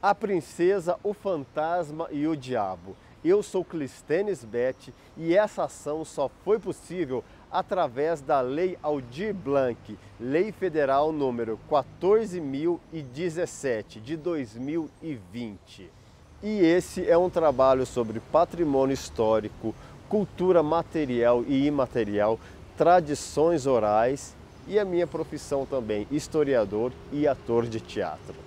A Princesa, o Fantasma e o Diabo. Eu sou Clístenes Beth e essa ação só foi possível através da Lei Aldir Blanc, Lei Federal número 14.017 de 2020. E esse é um trabalho sobre patrimônio histórico, cultura material e imaterial, tradições orais e a minha profissão também, historiador e ator de teatro.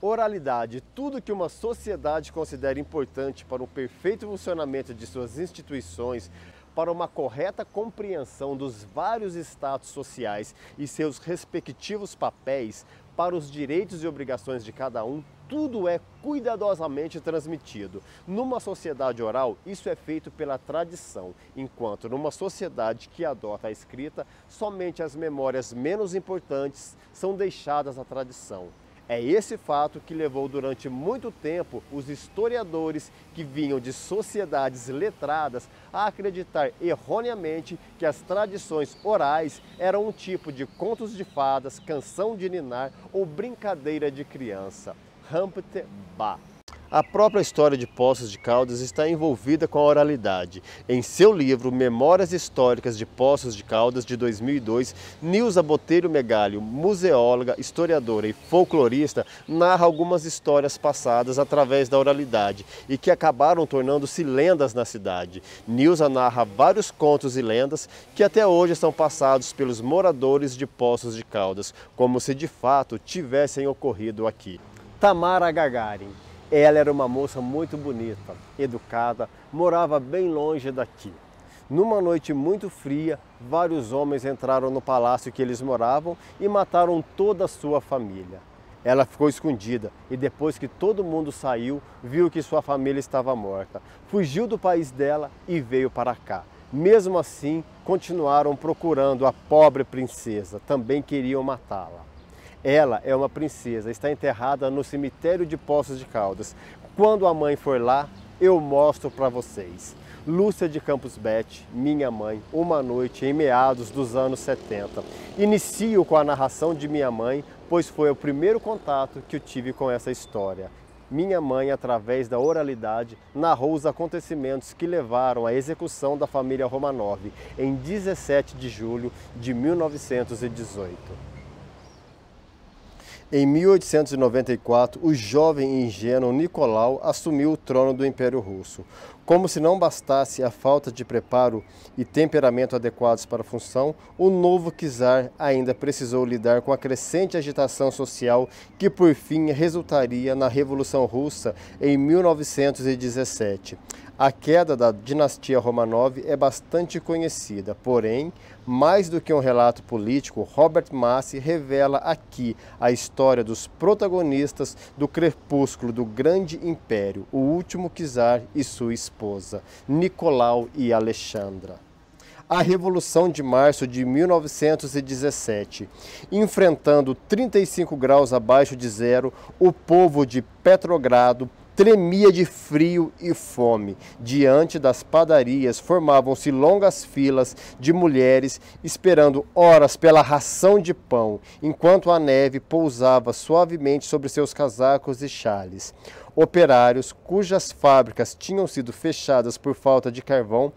Oralidade, tudo que uma sociedade considera importante para o perfeito funcionamento de suas instituições, para uma correta compreensão dos vários estados sociais e seus respectivos papéis, para os direitos e obrigações de cada um, tudo é cuidadosamente transmitido. Numa sociedade oral, isso é feito pela tradição, enquanto numa sociedade que adota a escrita, somente as memórias menos importantes são deixadas à tradição. É esse fato que levou durante muito tempo os historiadores que vinham de sociedades letradas a acreditar erroneamente que as tradições orais eram um tipo de contos de fadas, canção de ninar ou brincadeira de criança. Humpty Bah. A própria história de Poços de Caldas está envolvida com a oralidade. Em seu livro Memórias Históricas de Poços de Caldas, de 2002, Nilza Botelho Megalho, museóloga, historiadora e folclorista, narra algumas histórias passadas através da oralidade e que acabaram tornando-se lendas na cidade. Nilza narra vários contos e lendas que até hoje são passados pelos moradores de Poços de Caldas, como se de fato tivessem ocorrido aqui. Tamara Gagarin. Ela era uma moça muito bonita, educada, morava bem longe daqui. Numa noite muito fria, vários homens entraram no palácio que eles moravam e mataram toda a sua família. Ela ficou escondida e depois que todo mundo saiu, viu que sua família estava morta. Fugiu do país dela e veio para cá. Mesmo assim, continuaram procurando a pobre princesa, também queriam matá-la. Ela é uma princesa, está enterrada no cemitério de Poços de Caldas. Quando a mãe for lá, eu mostro para vocês. Lúcia de Campos Beth, minha mãe, uma noite em meados dos anos 70. Inicio com a narração de minha mãe, pois foi o primeiro contato que eu tive com essa história. Minha mãe, através da oralidade, narrou os acontecimentos que levaram à execução da família Romanov em 17 de julho de 1918. Em 1894, o jovem e ingênuo Nicolau assumiu o trono do Império Russo. Como se não bastasse a falta de preparo e temperamento adequados para a função, o novo czar ainda precisou lidar com a crescente agitação social que por fim resultaria na Revolução Russa em 1917. A queda da dinastia Romanov é bastante conhecida, porém, mais do que um relato político, Robert Massi revela aqui a história dos protagonistas do crepúsculo do grande império, o último czar e sua esposa, Nicolau e Alexandra. A Revolução de Março de 1917. Enfrentando 35 graus abaixo de zero, o povo de Petrogrado tremia de frio e fome. Diante das padarias formavam-se longas filas de mulheres esperando horas pela ração de pão, enquanto a neve pousava suavemente sobre seus casacos e chales. Operários cujas fábricas tinham sido fechadas por falta de carvão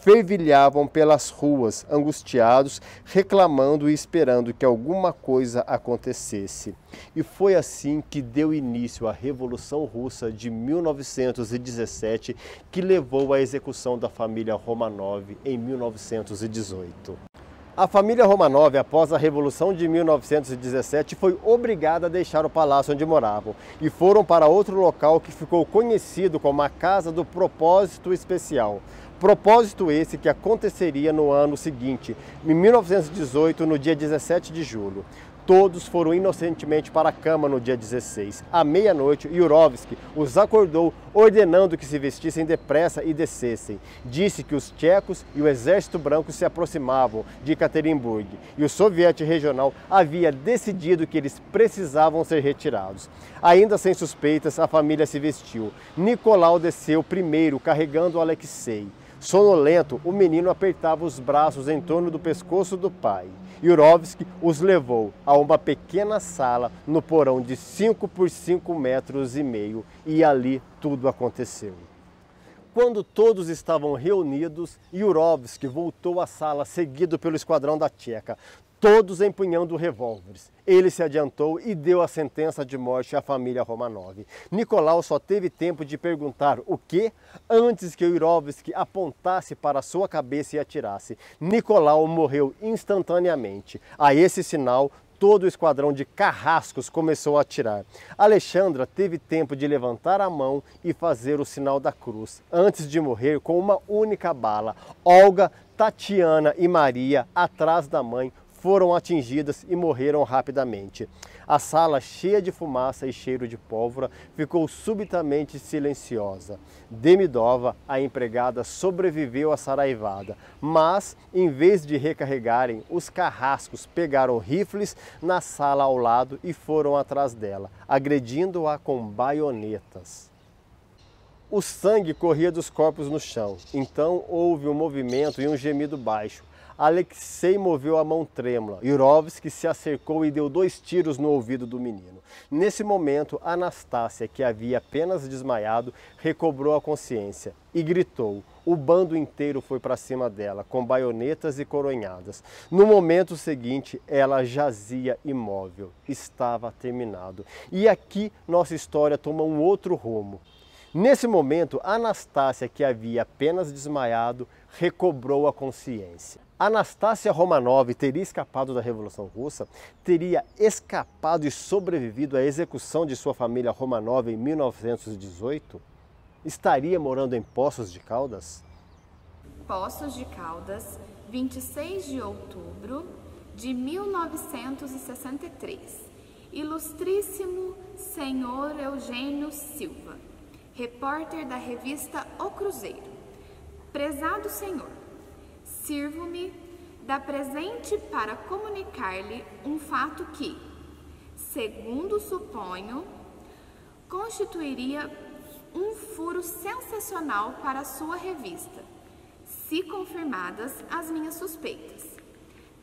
fervilhavam pelas ruas, angustiados, reclamando e esperando que alguma coisa acontecesse. E foi assim que deu início a Revolução Russa de 1917, que levou à execução da família Romanov em 1918. A família Romanov, após a Revolução de 1917, foi obrigada a deixar o palácio onde moravam e foram para outro local que ficou conhecido como a Casa do Propósito Especial. Propósito esse que aconteceria no ano seguinte, em 1918, no dia 17 de julho. Todos foram inocentemente para a cama no dia 16. À meia-noite, Yurovsky os acordou, ordenando que se vestissem depressa e descessem. Disse que os tchecos e o exército branco se aproximavam de Ekaterimburg e o soviético regional havia decidido que eles precisavam ser retirados. Ainda sem suspeitas, a família se vestiu. Nicolau desceu primeiro, carregando Alexei. Sonolento, o menino apertava os braços em torno do pescoço do pai. Yurovsky os levou a uma pequena sala no porão de 5 por 5 metros e meio e ali tudo aconteceu. Quando todos estavam reunidos, Yurovsky voltou à sala seguido pelo esquadrão da Tcheca, todos empunhando revólveres. Ele se adiantou e deu a sentença de morte à família Romanov. Nicolau só teve tempo de perguntar o quê antes que Yurovsky apontasse para sua cabeça e atirasse. Nicolau morreu instantaneamente. A esse sinal, todo o esquadrão de carrascos começou a atirar. Alexandra teve tempo de levantar a mão e fazer o sinal da cruz, antes de morrer com uma única bala. Olga, Tatiana e Maria, atrás da mãe, foram atingidas e morreram rapidamente. A sala, cheia de fumaça e cheiro de pólvora, ficou subitamente silenciosa. Demidova, a empregada, sobreviveu à saraivada, mas, em vez de recarregarem, os carrascos pegaram rifles na sala ao lado e foram atrás dela, agredindo-a com baionetas. O sangue corria dos corpos no chão. Então houve um movimento e um gemido baixo. Alexei moveu a mão trêmula. Yurovsky se acercou e deu 2 tiros no ouvido do menino. Nesse momento, Anastácia, que havia apenas desmaiado, recobrou a consciência e gritou. O bando inteiro foi para cima dela, com baionetas e coronhadas. No momento seguinte, ela jazia imóvel. Estava terminado. E aqui nossa história toma um outro rumo. Nesse momento, Anastácia, que havia apenas desmaiado, recobrou a consciência. Anastácia Romanov teria escapado da Revolução Russa, teria escapado e sobrevivido à execução de sua família Romanov em 1918? Estaria morando em Poços de Caldas? Poços de Caldas, 26 de outubro de 1963. Ilustríssimo senhor Eugênio Silva, repórter da revista O Cruzeiro. Prezado senhor, sirvo-me da presente para comunicar-lhe um fato que, segundo suponho, constituiria um furo sensacional para a sua revista, se confirmadas as minhas suspeitas.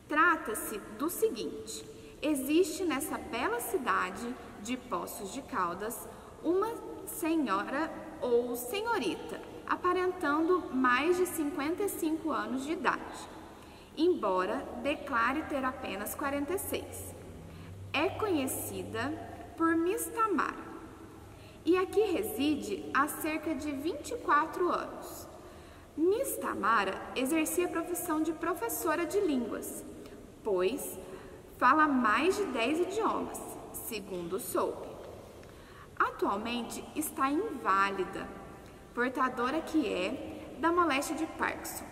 Trata-se do seguinte: existe nessa bela cidade de Poços de Caldas uma senhora ou senhorita, aparentando mais de 55 anos de idade, embora declare ter apenas 46. É conhecida por Miss Tamara e aqui reside há cerca de 24 anos. Miss Tamara exercia a profissão de professora de línguas, pois fala mais de 10 idiomas, segundo soube. Atualmente está inválida, portadora que é da moléstia de Parkinson.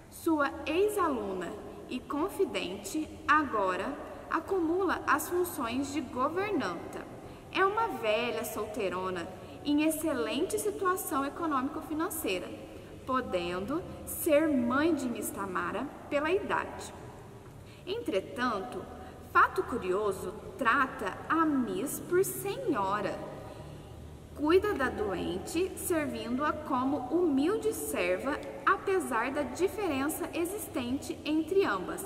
Sua ex-aluna e confidente agora acumula as funções de governanta. É uma velha solteirona em excelente situação econômico-financeira, podendo ser mãe de Miss Tamara pela idade. Entretanto, fato curioso, trata a Miss por senhora. Cuida da doente, servindo-a como humilde serva, apesar da diferença existente entre ambas,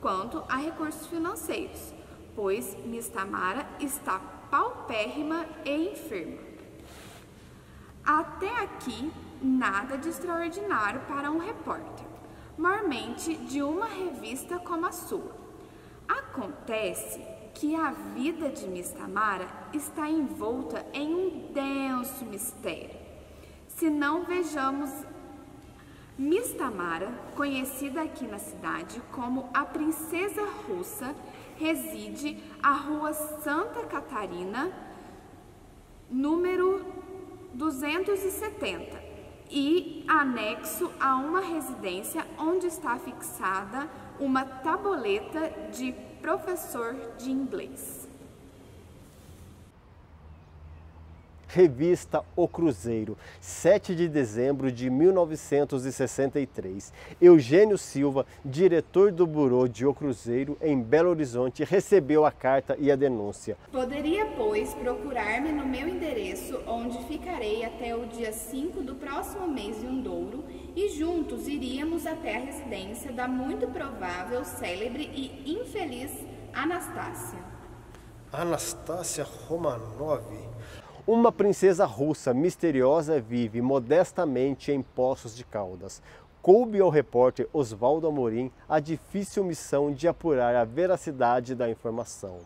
quanto a recursos financeiros, pois Miss Tamara está paupérrima e enferma. Até aqui, nada de extraordinário para um repórter, mormente de uma revista como a sua. Acontece que a vida de Miss Tamara está envolta em um denso mistério. Se não vejamos, Miss Tamara, conhecida aqui na cidade como a Princesa Russa, reside à Rua Santa Catarina, número 270, e anexo a uma residência onde está fixada uma tabuleta de professor de inglês. Revista O Cruzeiro, 7 de dezembro de 1963. Eugênio Silva, diretor do Bureau de O Cruzeiro, em Belo Horizonte, recebeu a carta e a denúncia. Poderia, pois, procurar-me no meu endereço, onde ficarei até o dia 5 do próximo mês vindouro, e juntos iríamos até a residência da muito provável, célebre e infeliz Anastácia. Anastácia Romanov. Uma princesa russa misteriosa vive modestamente em Poços de Caldas. Coube ao repórter Oswaldo Amorim a difícil missão de apurar a veracidade da informação.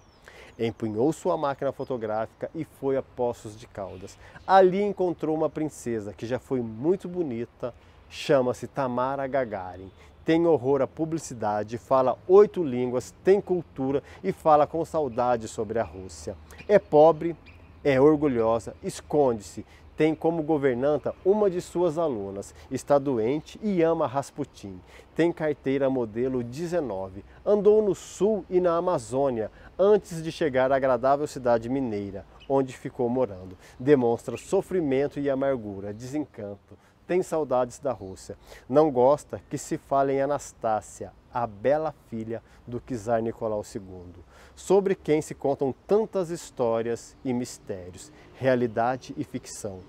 Empunhou sua máquina fotográfica e foi a Poços de Caldas. Ali encontrou uma princesa que já foi muito bonita, chama-se Tamara Gagarin. Tem horror à publicidade, fala 8 línguas, tem cultura e fala com saudade sobre a Rússia. É pobre, é orgulhosa, esconde-se. Tem como governanta uma de suas alunas, está doente e ama Rasputin. Tem carteira modelo 19, andou no sul e na Amazônia antes de chegar à agradável cidade mineira, onde ficou morando. Demonstra sofrimento e amargura, desencanto, tem saudades da Rússia. Não gosta que se fale em Anastácia, a bela filha do czar Nicolau II, sobre quem se contam tantas histórias e mistérios, realidade e ficção.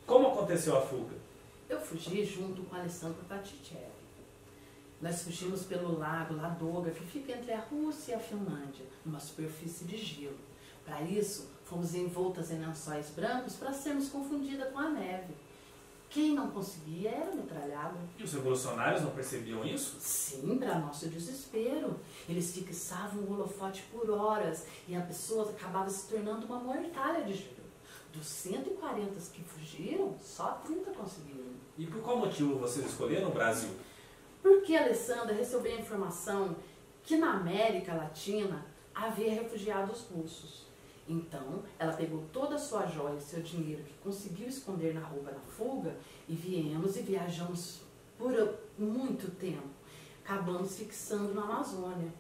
Como aconteceu a fuga? Eu fugi junto com Alessandro Tatitchev. Nós fugimos pelo lago Ladoga, que fica entre a Rússia e a Finlândia, numa superfície de gelo. Para isso, fomos envoltas em lençóis brancos para sermos confundidas com a neve. Quem não conseguia era metralhado. E os revolucionários não percebiam isso? Sim, para nosso desespero. Eles fixavam o holofote por horas e a pessoa acabava se tornando uma mortalha de gelo. Dos 140 que fugiram, só 30 conseguiram. E por qual motivo vocês escolheram o Brasil? Porque a Alessandra recebeu a informação que na América Latina havia refugiados russos. Então, ela pegou toda a sua joia e seu dinheiro que conseguiu esconder na roupa na fuga e viajamos por muito tempo. Acabamos fixando na Amazônia.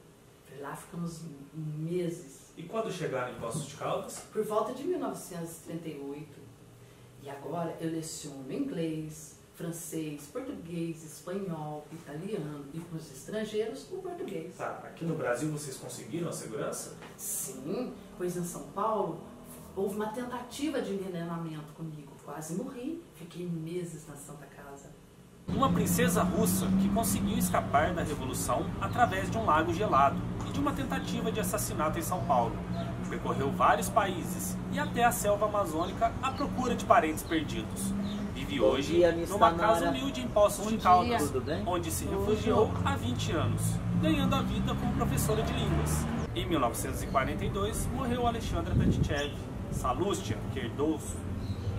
Lá ficamos meses. E quando chegaram em Poços de Caldas? Por volta de 1938. E agora eu leciono inglês, francês, português, espanhol, italiano e para os estrangeiros o português. Tá, aqui no Brasil vocês conseguiram a segurança? Sim, pois em São Paulo houve uma tentativa de envenenamento comigo. Quase morri, fiquei meses na Santa Casa. Uma princesa russa que conseguiu escapar da Revolução através de um lago gelado e de uma tentativa de assassinato em São Paulo. Percorreu vários países e até a selva amazônica à procura de parentes perdidos. Vive hoje numa casa humilde em Poços de Caldas, onde se refugiou há 20 anos, ganhando a vida como professora de línguas. Em 1942, morreu Alexandra Tatitchev, Salústia, que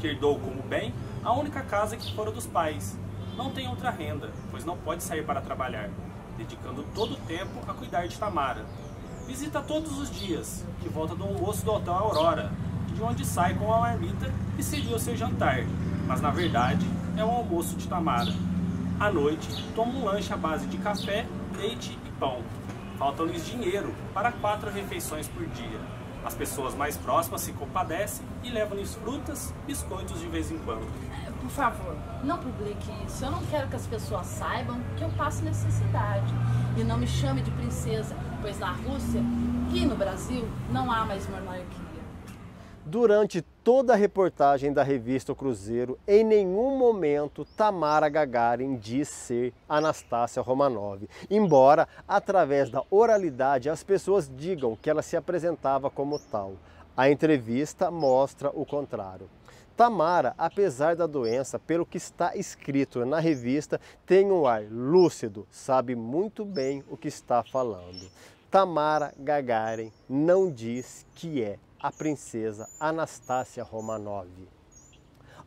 herdou como bem a única casa que fora dos pais. Não tem outra renda, pois não pode sair para trabalhar, dedicando todo o tempo a cuidar de Tamara. Visita todos os dias, que volta do almoço do Hotel Aurora, de onde sai com a marmita e seria o seu jantar, mas na verdade é o almoço de Tamara. À noite, toma um lanche à base de café, leite e pão. Falta-lhes dinheiro para 4 refeições por dia. As pessoas mais próximas se compadecem e levam-lhes frutas, biscoitos de vez em quando. Por favor, não publique isso. Eu não quero que as pessoas saibam que eu passo necessidade. E não me chame de princesa, pois na Rússia e no Brasil não há mais monarquia. Durante toda a reportagem da revista O Cruzeiro, em nenhum momento Tamara Gagarin diz ser Anastácia Romanov, embora através da oralidade as pessoas digam que ela se apresentava como tal. A entrevista mostra o contrário. Tamara, apesar da doença, pelo que está escrito na revista, tem um ar lúcido, sabe muito bem o que está falando. Tamara Gagarin não diz que é a princesa Anastácia Romanov.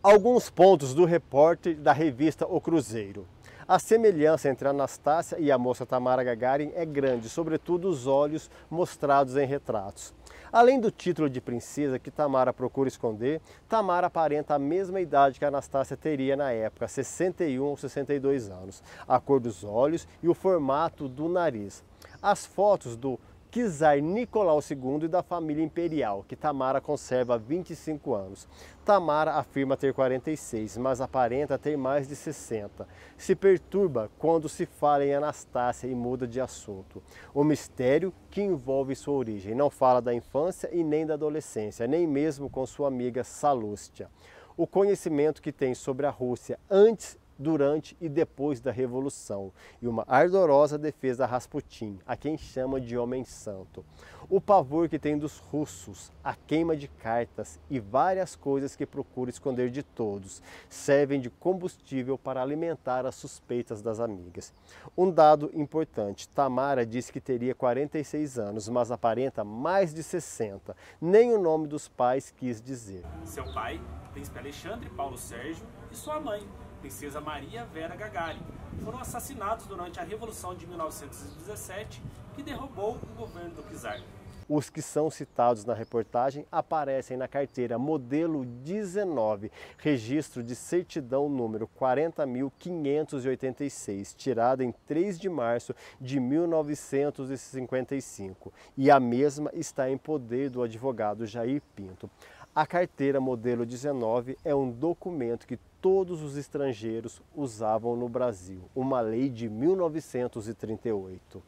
Alguns pontos do repórter da revista O Cruzeiro. A semelhança entre a Anastácia e a moça Tamara Gagarin é grande, sobretudo os olhos mostrados em retratos. Além do título de princesa que Tamara procura esconder, Tamara aparenta a mesma idade que a Anastácia teria na época, 61 ou 62 anos. A cor dos olhos e o formato do nariz. As fotos do czar Nicolau II e da família imperial, que Tamara conserva há 25 anos. Tamara afirma ter 46, mas aparenta ter mais de 60. Se perturba quando se fala em Anastácia e muda de assunto. O mistério que envolve sua origem. Não fala da infância e nem da adolescência, nem mesmo com sua amiga Salústia. O conhecimento que tem sobre a Rússia antes durante e depois da Revolução, e uma ardorosa defesa a Rasputin, a quem chama de homem santo. O pavor que tem dos russos, a queima de cartas e várias coisas que procura esconder de todos, servem de combustível para alimentar as suspeitas das amigas. Um dado importante, Tamara disse que teria 46 anos, mas aparenta mais de 60. Nem o nome dos pais quis dizer. Seu pai, príncipe Alexandre Paulo Sérgio, e sua mãe, princesa Maria Vera Gagarin, foram assassinados durante a Revolução de 1917, que derrubou o governo do czar. Os que são citados na reportagem aparecem na carteira modelo 19, registro de certidão número 40.586, tirada em 3 de março de 1955, e a mesma está em poder do advogado Jair Pinto. A carteira modelo 19 é um documento que todos os estrangeiros usavam no Brasil, uma lei de 1938.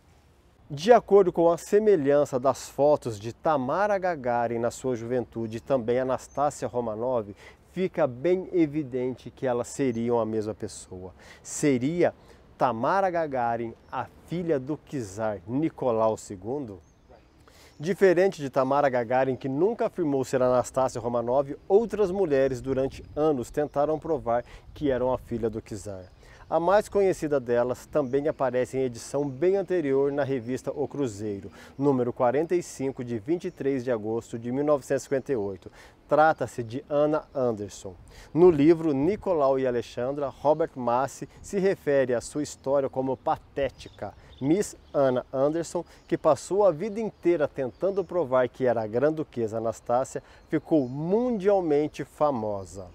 De acordo com a semelhança das fotos de Tamara Gagarin na sua juventude e também Anastácia Romanov, fica bem evidente que elas seriam a mesma pessoa. Seria Tamara Gagarin a filha do czar Nicolau II? Diferente de Tamara Gagarin, que nunca afirmou ser Anastácia Romanov, outras mulheres durante anos tentaram provar que eram a filha do czar. A mais conhecida delas também aparece em edição bem anterior na revista O Cruzeiro, número 45, de 23 de agosto de 1958. Trata-se de Anna Anderson. No livro Nicolau e Alexandra, Robert Massi se refere à sua história como patética. Miss Anna Anderson, que passou a vida inteira tentando provar que era a grã-duquesa Anastácia, ficou mundialmente famosa.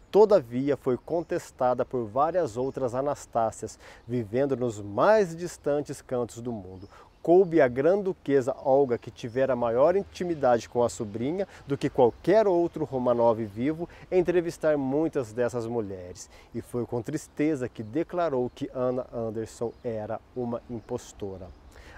Todavia, foi contestada por várias outras Anastácias, vivendo nos mais distantes cantos do mundo. Coube à grã-duquesa Olga, que tivera maior intimidade com a sobrinha do que qualquer outro Romanov vivo, entrevistar muitas dessas mulheres. E foi com tristeza que declarou que Anna Anderson era uma impostora.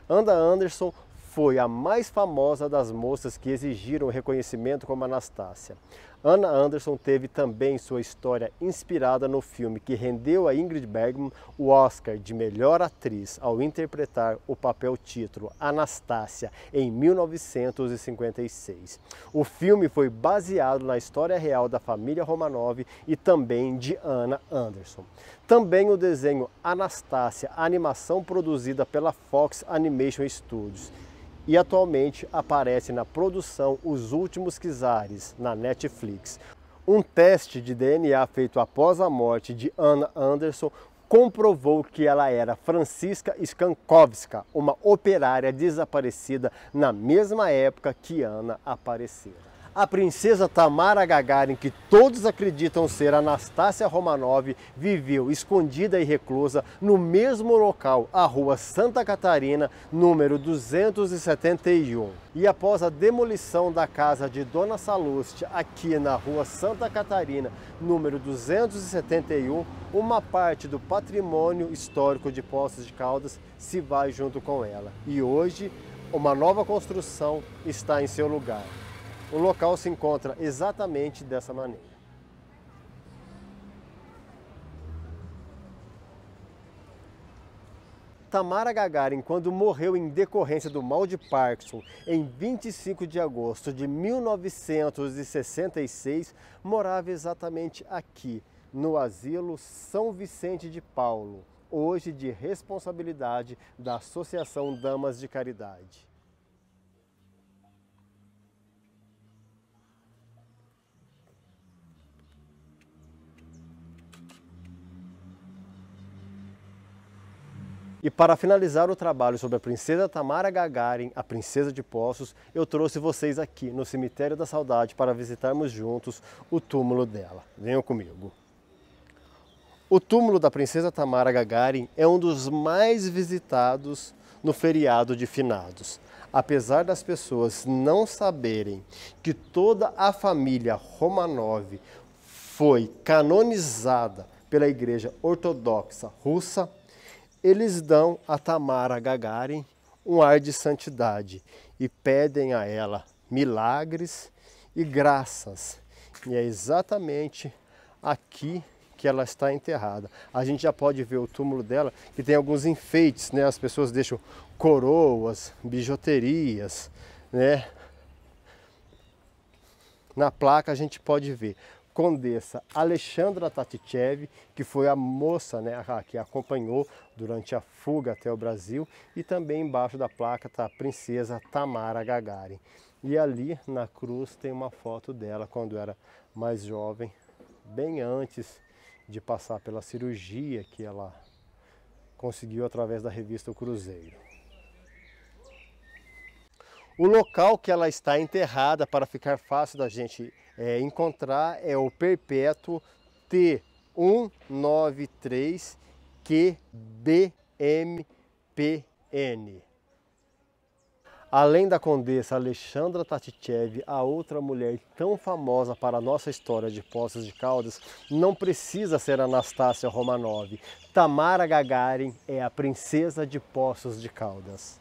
Anna Anderson foi a mais famosa das moças que exigiram o reconhecimento como Anastácia. Anna Anderson teve também sua história inspirada no filme que rendeu a Ingrid Bergman o Oscar de melhor atriz ao interpretar o papel título Anastácia em 1956. O filme foi baseado na história real da família Romanov e também de Anna Anderson. Também o desenho Anastácia, animação produzida pela Fox Animation Studios, e atualmente aparece na produção Os Últimos Czares, na Netflix. Um teste de DNA feito após a morte de Anna Anderson comprovou que ela era Francisca Skankowska, uma operária desaparecida na mesma época que Anna aparecera. A princesa Tamara Gagarin, que todos acreditam ser Anastácia Romanov, viveu escondida e reclusa no mesmo local, a Rua Santa Catarina, número 271. E após a demolição da casa de Dona Salluste, aqui na Rua Santa Catarina, número 271, uma parte do patrimônio histórico de Poços de Caldas se vai junto com ela. E hoje, uma nova construção está em seu lugar. O local se encontra exatamente dessa maneira. Tamara Gagarin, quando morreu em decorrência do mal de Parkinson, em 25 de agosto de 1966, morava exatamente aqui, no Asilo São Vicente de Paulo, hoje de responsabilidade da Associação Damas de Caridade. E para finalizar o trabalho sobre a princesa Tamara Gagarin, a princesa de Poços, eu trouxe vocês aqui no Cemitério da Saudade para visitarmos juntos o túmulo dela. Venham comigo. O túmulo da princesa Tamara Gagarin é um dos mais visitados no feriado de finados. Apesar das pessoas não saberem que toda a família Romanov foi canonizada pela Igreja Ortodoxa Russa, eles dão a Tamara Gagarin um ar de santidade e pedem a ela milagres e graças. E é exatamente aqui que ela está enterrada. A gente já pode ver o túmulo dela, que tem alguns enfeites, né? As pessoas deixam coroas, bijuterias, né? Na placa a gente pode ver Condessa Alexandra Tatichev, que foi a moça, né, que acompanhou durante a fuga até o Brasil, e também embaixo da placa está a princesa Tamara Gagarin. E ali na cruz tem uma foto dela quando era mais jovem, bem antes de passar pela cirurgia que ela conseguiu através da revista O Cruzeiro. O local que ela está enterrada, para ficar fácil da gente encontrar, é o Perpétuo T193QBMPN. Além da Condessa Alexandra Tatichev, a outra mulher tão famosa para a nossa história de Poços de Caldas não precisa ser Anastácia Romanov. Tamara Gagarin é a princesa de Poços de Caldas.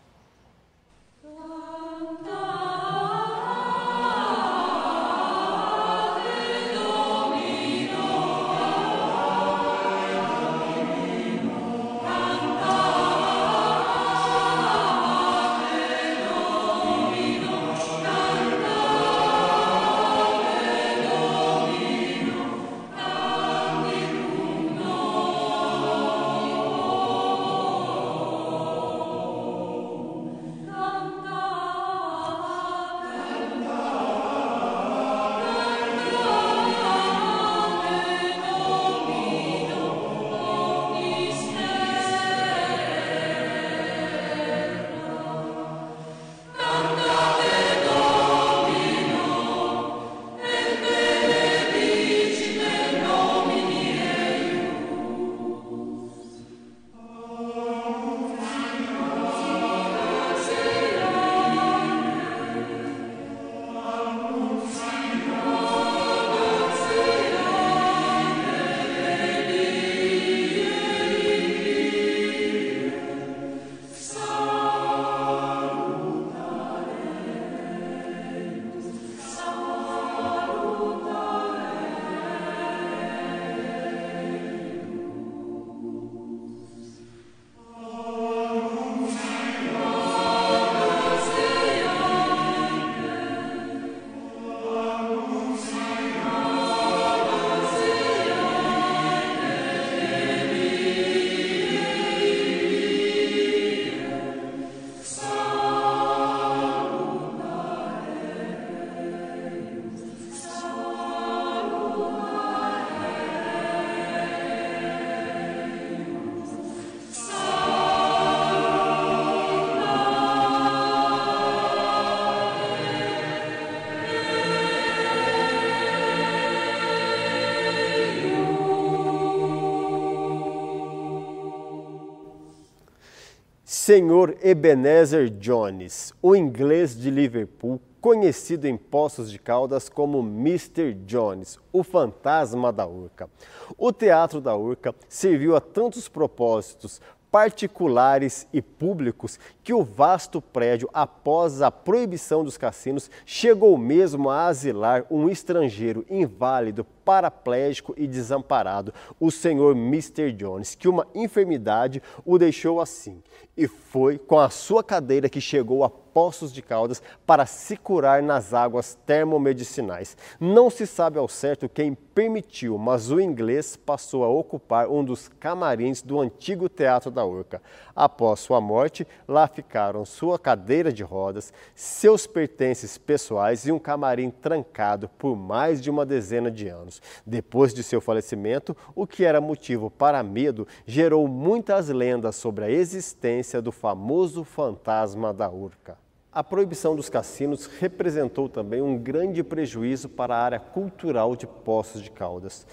Senhor Ebenezer Jones, o inglês de Liverpool, conhecido em Poços de Caldas como Mr. Jones, o fantasma da Urca. O Teatro da Urca serviu a tantos propósitos particulares e públicos que o vasto prédio, após a proibição dos cassinos, chegou mesmo a asilar um estrangeiro inválido, paraplégico e desamparado, o senhor Mr. Jones, que uma enfermidade o deixou assim. E foi com a sua cadeira que chegou a Poços de Caldas para se curar nas águas termomedicinais. Não se sabe ao certo quem permitiu, mas o inglês passou a ocupar um dos camarins do antigo Teatro da Urca. Após sua morte, lá ficaram sua cadeira de rodas, seus pertences pessoais e um camarim trancado por mais de uma dezena de anos. Depois de seu falecimento, o que era motivo para medo gerou muitas lendas sobre a existência do famoso fantasma da Urca. A proibição dos cassinos representou também um grande prejuízo para a área cultural de Poços de Caldas.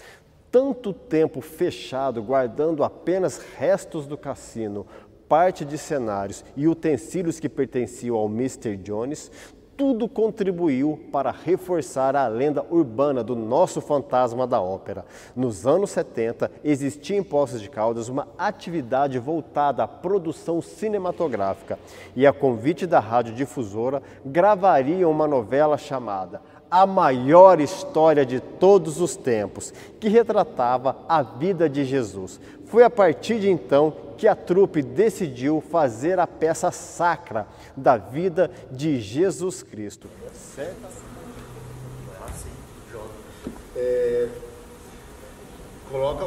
Tanto tempo fechado, guardando apenas restos do cassino, parte de cenários e utensílios que pertenciam ao Mr. Jones, tudo contribuiu para reforçar a lenda urbana do nosso fantasma da ópera. Nos anos 70, existia em Poços de Caldas uma atividade voltada à produção cinematográfica e, a convite da radiodifusora, gravaria uma novela chamada a maior história de todos os tempos, que retratava a vida de Jesus. Foi a partir de então que a trupe decidiu fazer a peça sacra da vida de Jesus Cristo. Coloca a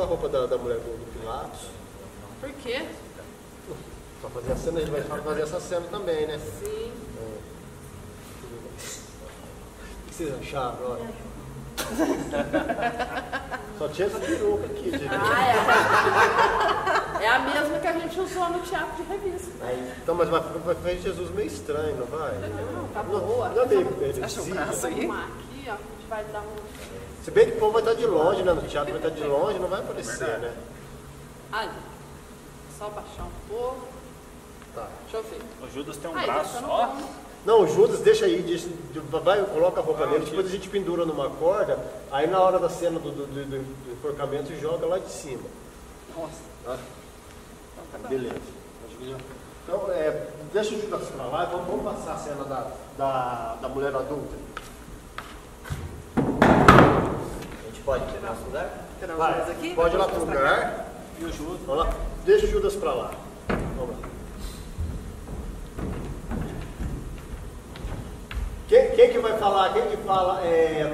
roupa da mulher do Pilatos. Por quê? Pra fazer a cena, a gente vai fazer essa cena também, né? Sim. O que vocês acharam? Olha. Só tinha essa peruca aqui, gente. É a mesma que a gente usou no teatro de revista. Então, mas vai fazer Jesus meio estranho, não vai? Não, tá boa. Não é meio Acha o braço aí? Vamos aqui, ó. A gente vai dar um... Se bem que o povo vai estar de longe, né? No teatro vai estar de longe, não vai aparecer, né? Ali. Só baixar um pouco. Tá. Deixa eu ver. O Judas tem um Aí, braço deixa só. Não, o Judas deixa aí, coloca a roupa nele, depois a gente pendura numa corda, aí na hora da cena do enforcamento joga lá de cima. Nossa. Tá? Beleza. Então, deixa o Judas pra lá e vamos passar a cena da mulher adulta. A gente pode tirar nosso lugar? Vai, aqui? Pode ir lá pro lugar. E o Judas? Vamos lá. Deixa o Judas pra lá. Vamos lá. Quem que vai falar? Quem que fala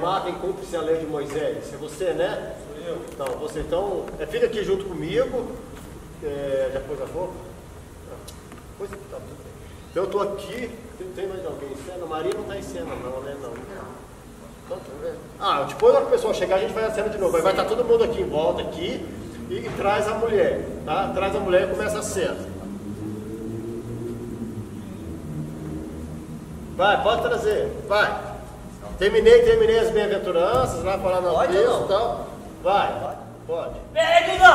matem, cumpre-se a lei de Moisés? É você, né? Sou eu. Então, você fica aqui junto comigo. Já pôs a roupa? Pois tá, tudo bem. Então eu tô aqui. Tem mais alguém em cena? Maria não tá em cena, não, né? Não. Depois que o pessoal chegar, a gente faz a cena de novo. Aí vai estar todo mundo aqui em volta aqui e traz a mulher, tá? Traz a mulher e começa a cena. Vai, pode trazer, vai. Terminei as bem-aventuranças, lá falar no texto e tal. Vai, pode. Pega!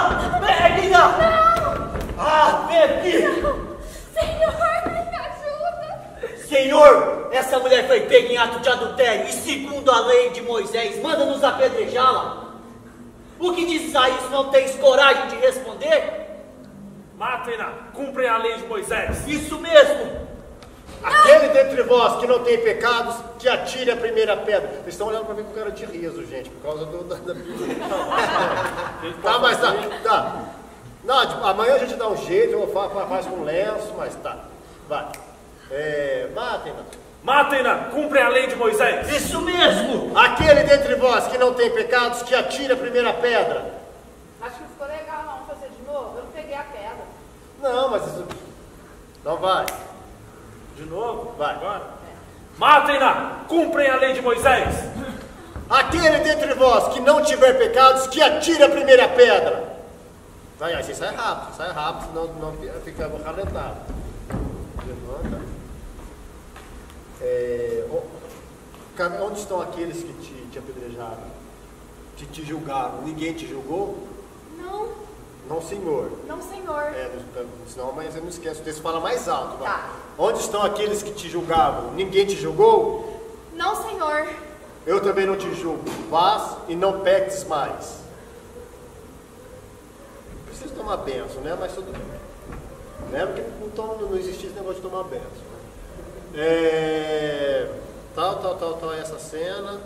Ah, vem aqui! Senhor, me ajuda! Senhor, essa mulher foi pega em ato de adultério e segundo a lei de Moisés, manda-nos apedrejá-la. O que diz a isso? Não tens coragem de responder? Matem-na, cumprem a lei de Moisés. Isso mesmo! Aquele dentre vós que não tem pecados, que atire a primeira pedra. Vocês estão olhando para mim com cara de riso, gente, por causa da Bíblia. Tá, mas tá. Não, amanhã a gente dá um jeito, faz com lenço, mas tá. Vai. Matem-na. Matem-na, cumprem a lei de Moisés. Isso mesmo! Aquele dentre vós que não tem pecados, que atire a primeira pedra. Acho que ficou legal, vamos fazer de novo? Eu não peguei a pedra. Não, mas isso... Não vai. De novo? Vai. Agora? Matem-na, cumprem a lei de Moisés. Aquele dentre vós que não tiver pecados, que atire a primeira pedra. Vai, aí você sai rápido, senão não fica ralentado. Levanta. Onde estão aqueles que te apedrejaram? Te julgaram? Ninguém te julgou? Não, Não, senhor. não, Senhor. Senão amanhã você não esquece, o texto fala mais alto. Vai. Tá. Onde estão aqueles que te julgavam? Ninguém te julgou? Não, Senhor. Eu também não te julgo. Vás e não peques mais. Preciso tomar bênção, né? Mas tudo bem. Né? Porque não existe esse negócio de tomar bênção. Tal, essa cena.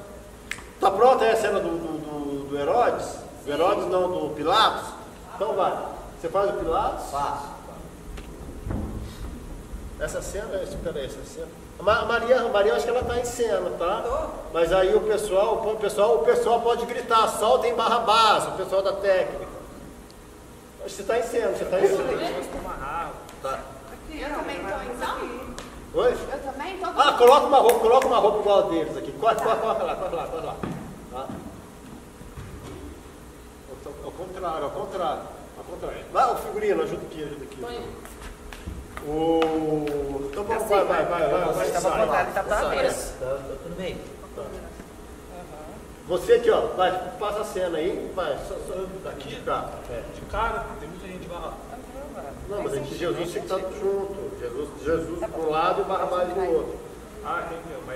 Tá pronta aí a cena do Herodes? Do Herodes não, do Pilatos? Então vai. Você faz o Pilatos? Faço. Essa cena, espera aí, essa cena. Maria, acho que ela está em cena, tá? Mas aí o pessoal pode gritar, soltem Barrabás, o pessoal da técnica. Você está em cena, você está em cena. Tá. Eu também tô, então? Oi? Eu também tô? Coloca uma roupa igual a deles aqui. Corre lá. Tá? Ao contrário. Vai, o figurino, ajuda aqui. Então vamos, vai. Estava contrário, ele tá pra sai. avesso. Tudo bem. Você aqui, ó, vai, passa a cena aí, vai, só daqui de cá. De cara, tem muita gente lá. Não, mas aqui Jesus tem que estar junto. Jesus para um lado e Barrabás do outro. Mas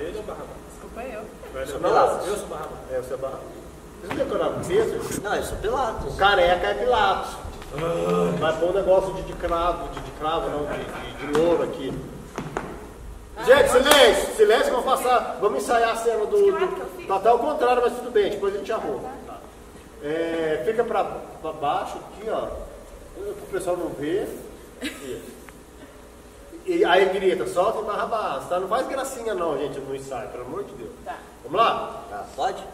ele é o Barrabás. Desculpa eu. Eu sou Barrabás. Você é Barrabás. Vocês não decoraram o texto? Não, eu sou Pilatos. O careca é Pilatos. Vai pôr um negócio de cravo, não, de ouro aqui. Gente, silêncio, silêncio, vamos passar, vamos ensaiar a cena do... Tá ao contrário, mas tudo bem, depois a gente arruma. Fica pra baixo aqui, ó, pro pessoal não ver. Isso. E aí grita, solta em Barrabás, tá? Não faz gracinha não, gente, no ensaio, pelo amor de Deus. Tá. Vamos lá? Tá, pode?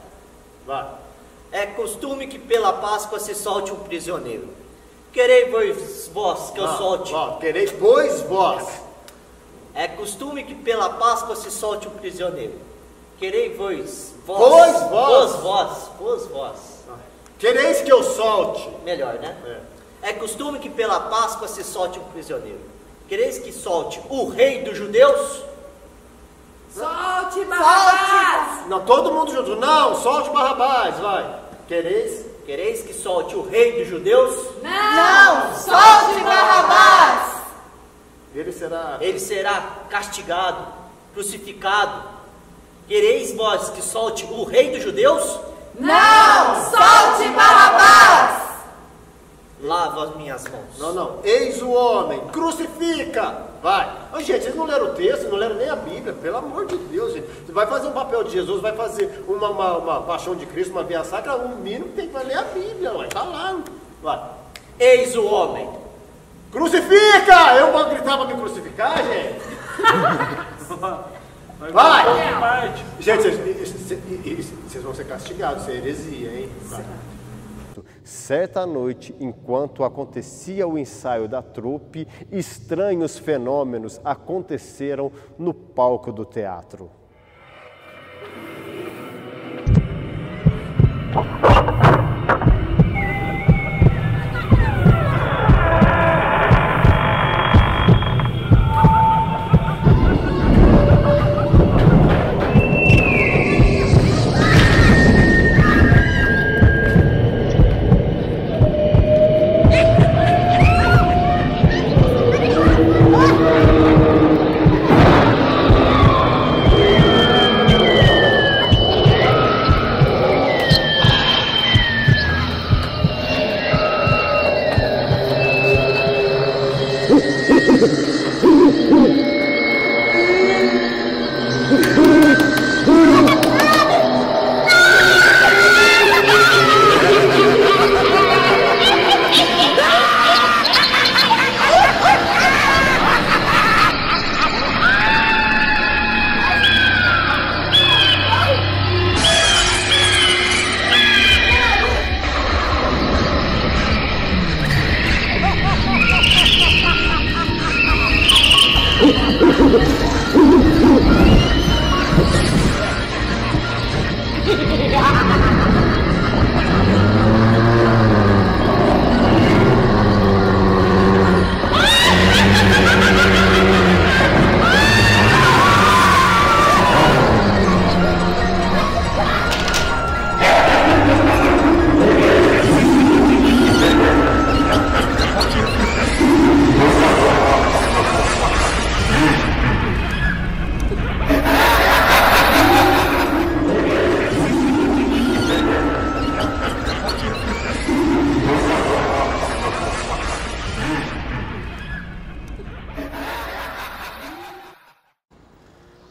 Vai. É costume que pela Páscoa se solte um prisioneiro. Querei vós que eu solte. Querei pois vós. É costume que pela Páscoa se solte um prisioneiro. Querei vós. Pois vós. Quereis que eu solte. Melhor, né? É costume que pela Páscoa se solte um prisioneiro. Quereis que solte o rei dos judeus? Solte Barrabás! Não, todo mundo junto. Não, solte Barrabás, vai. Quereis que solte o rei dos judeus? Não! Solte Barrabás! Ele será castigado, crucificado. Quereis vós que solte o rei dos judeus? Não! Solte Barrabás! Lava as minhas mãos. Não. Eis o homem, crucifica. Vai. Gente, vocês não leram o texto, não leram nem a Bíblia. Pelo amor de Deus, gente. Você vai fazer um papel de Jesus, vai fazer uma paixão de Cristo, uma via sacra, o mínimo tem que ler a Bíblia. Vai, tá lá. Vai. Eis o homem. Crucifica! Eu vou gritar pra me crucificar, gente? Vai! Gente, vocês vão ser castigados, isso é heresia, hein? Vai. Certa noite, enquanto acontecia o ensaio da trupe, estranhos fenômenos aconteceram no palco do teatro.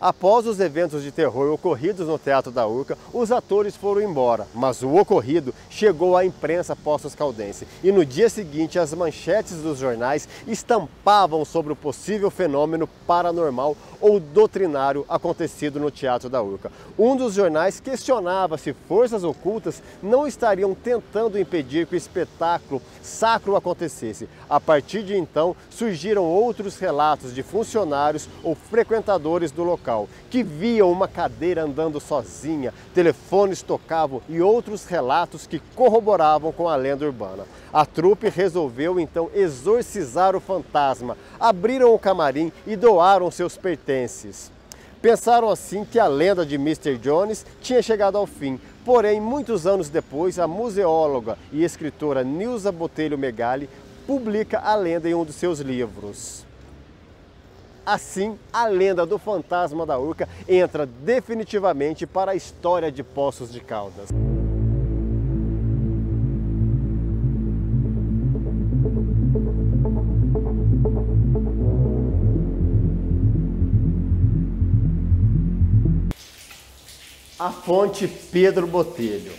Após os eventos de terror ocorridos no Teatro da Urca, os atores foram embora, mas o ocorrido chegou à imprensa pós-caldense. E no dia seguinte, as manchetes dos jornais estampavam sobre o possível fenômeno paranormal ou doutrinário acontecido no Teatro da Urca. Um dos jornais questionava se forças ocultas não estariam tentando impedir que o espetáculo sacro acontecesse. A partir de então, surgiram outros relatos de funcionários ou frequentadores do local, que viam uma cadeira andando sozinha, telefones tocavam e outros relatos que corroboravam com a lenda urbana. A trupe resolveu então exorcizar o fantasma, abriram o camarim e doaram seus pertences. Pensaram assim que a lenda de Mr. Jones tinha chegado ao fim, porém, muitos anos depois, a museóloga e escritora Nilza Botelho Megali publica a lenda em um dos seus livros. Assim, a lenda do fantasma da Urca entra definitivamente para a história de Poços de Caldas. A fonte Pedro Botelho.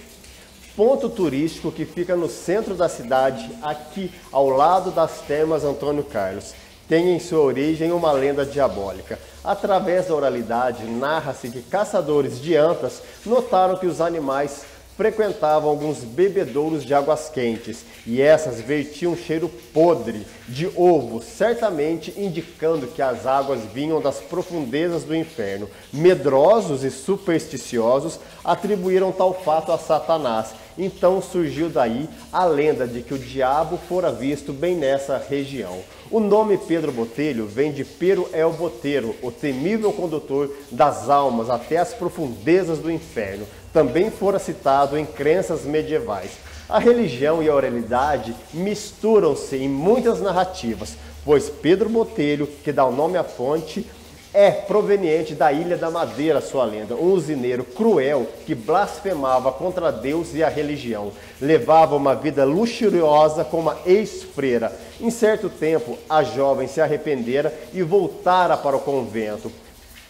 Ponto turístico que fica no centro da cidade, aqui ao lado das termas Antônio Carlos. Tem em sua origem uma lenda diabólica. Através da oralidade, narra-se que caçadores de antas notaram que os animais frequentavam alguns bebedouros de águas quentes e essas vertiam um cheiro podre de ovo, certamente indicando que as águas vinham das profundezas do inferno. Medrosos e supersticiosos atribuíram tal fato a Satanás. Então surgiu daí a lenda de que o diabo fora visto bem nessa região. O nome Pedro Botelho vem de Pero el Boteiro, o temível condutor das almas até as profundezas do inferno. Também fora citado em crenças medievais. A religião e a oralidade misturam-se em muitas narrativas, pois Pedro Botelho, que dá o nome à fonte, é proveniente da Ilha da Madeira, sua lenda, um usineiro cruel que blasfemava contra Deus e a religião. Levava uma vida luxuriosa com uma ex-freira. Em certo tempo, a jovem se arrependera e voltara para o convento.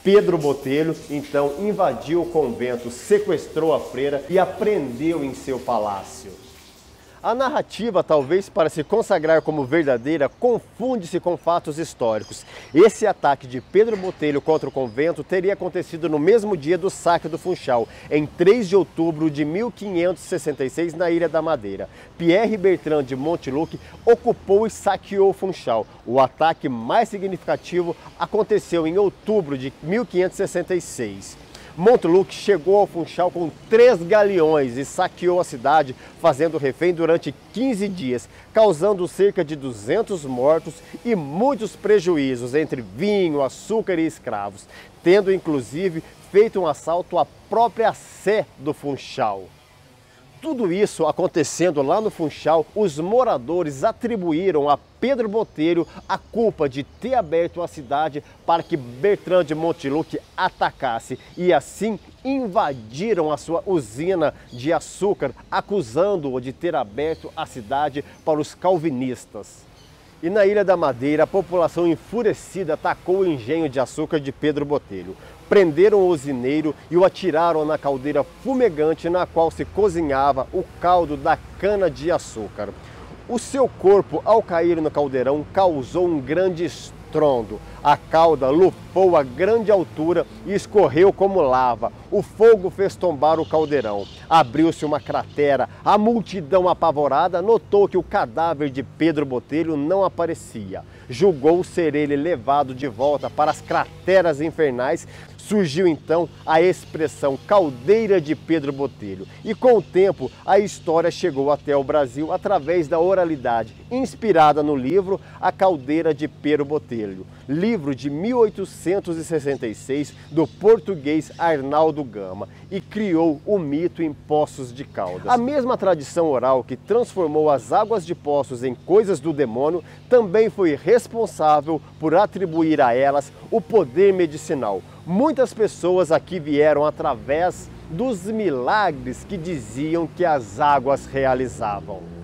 Pedro Botelho, então, invadiu o convento, sequestrou a freira e a prendeu em seu palácio. A narrativa, talvez para se consagrar como verdadeira, confunde-se com fatos históricos. Esse ataque de Pedro Botelho contra o convento teria acontecido no mesmo dia do saque do Funchal, em 3 de outubro de 1566, na Ilha da Madeira. Pierre Bertrand de Montluc ocupou e saqueou o Funchal. O ataque mais significativo aconteceu em outubro de 1566. Montluc chegou ao Funchal com 3 galeões e saqueou a cidade, fazendo refém durante 15 dias, causando cerca de 200 mortos e muitos prejuízos entre vinho, açúcar e escravos, tendo inclusive feito um assalto à própria sé do Funchal. Tudo isso acontecendo lá no Funchal, os moradores atribuíram a Pedro Botelho a culpa de ter aberto a cidade para que Bertrand de Montluc atacasse e assim invadiram a sua usina de açúcar, acusando-o de ter aberto a cidade para os calvinistas. E na Ilha da Madeira, a população enfurecida atacou o engenho de açúcar de Pedro Botelho. Prenderam o usineiro e o atiraram na caldeira fumegante na qual se cozinhava o caldo da cana-de-açúcar. O seu corpo, ao cair no caldeirão, causou um grande estrondo. A cauda lufou a grande altura e escorreu como lava. O fogo fez tombar o caldeirão. Abriu-se uma cratera. A multidão apavorada notou que o cadáver de Pedro Botelho não aparecia. Julgou ser ele levado de volta para as crateras infernais. Surgiu então a expressão caldeira de Pedro Botelho. E com o tempo a história chegou até o Brasil através da oralidade, inspirada no livro A Caldeira de Pedro Botelho, livro de 1866 do português Arnaldo Gama, e criou o mito em Poços de Caldas. A mesma tradição oral que transformou as águas de Poços em coisas do demônio também foi responsável por atribuir a elas o poder medicinal. Muitas pessoas aqui vieram através dos milagres que diziam que as águas realizavam.